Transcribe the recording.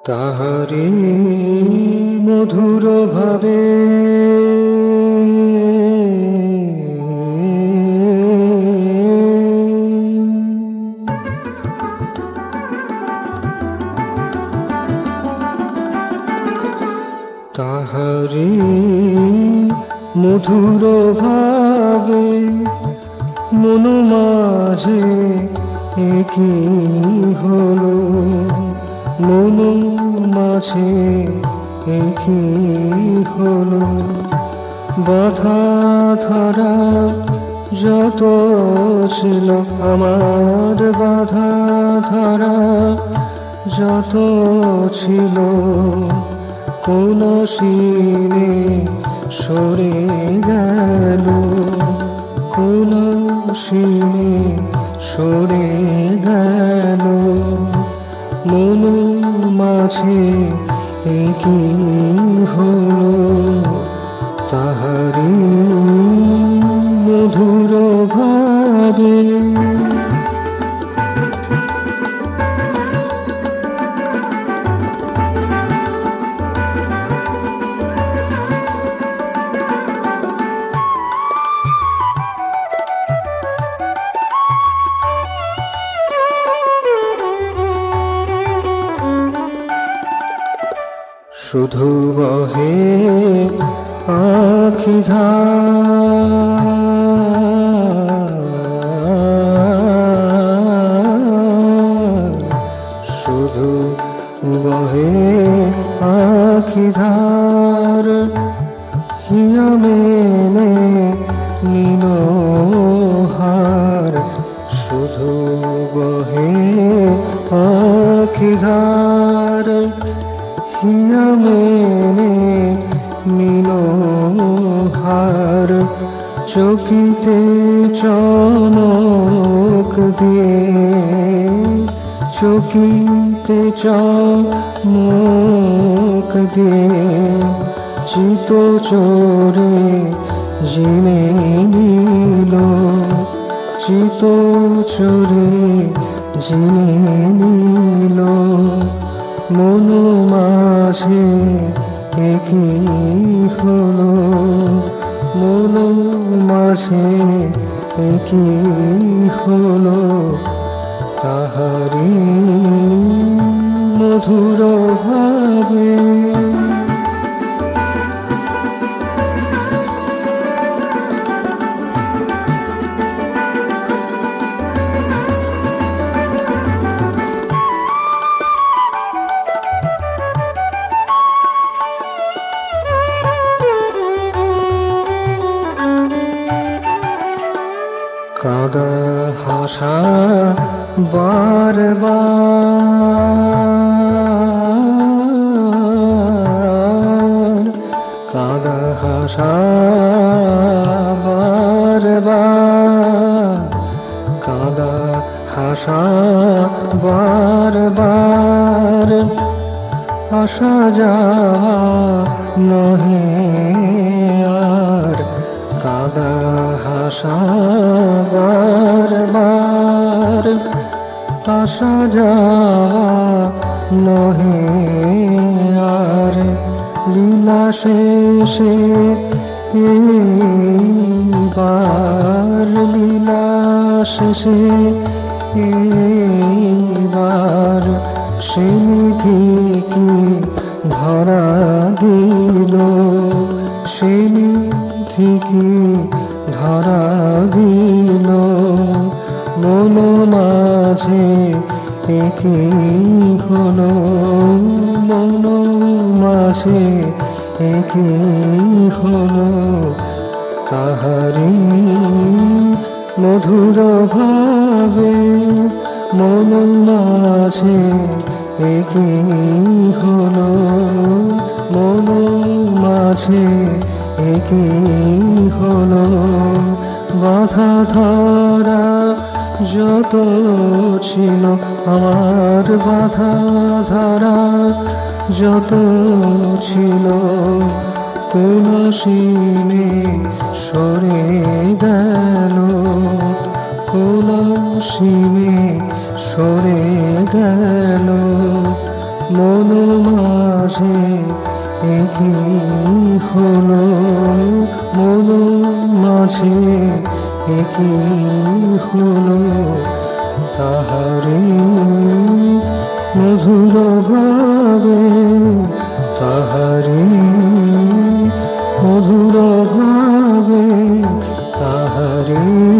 তাহারি মধুর ভাবে তাহারি মধুর ভাবে মন মাঝে একই হলো, মন মাঝে একই হলো। বাধা ধরা যত ছিল আমার, বাধা ধরা যত ছিল, কোন সীমে সরে গেল, কোন সীমে সরে গেল। মন মাঝে একই হলো, তাহারি মধুর ভাবে। শুধু বহে আখি ধার, শুধু বহে আখি ধার। হিয়া মেলে নিল হার, শুধু বহে আখি ধার। হিয়া মেলে নিল হার, চকিতে চমক দিয়ে, চকিতে চমক দিয়ে। চিত চোরে জিনে নিল, চিত চোরে জিনে নিল। মন মাঝে একই হলো, মন মাঝে একই হলো। তাহারি মধুর ভাবে। কাদা হাসা বারবার, কাদা হাসা বারবার, কাদা হাসা বারবার। আসা যাওয়া নহে আর, কাদা হাসা বারবার। আসা যাওয়া নহে আর, লীলা শেষে এইবার, লীলা শেষে এইবার। সে নিধি কি ধরা দিল, সে নিধি কি ধরা দিল। মন মাঝে একই হলো, মন মাঝে একই হলো। তাহারি মধুর ভাবে মন মাঝে একই হলো, মন মাঝে একই হলো। বাধা ধরা যত ছিল আমার, বাধা ধরা যত ছিল, কোন সীমে সরে গেল, কোন সীমে সরে গেল। মন মাঝে একই হলো, মন মাঝে একই হলো, তাহারে মধুর ভাবে, তাহারে মধুর ভাবে, তাহারে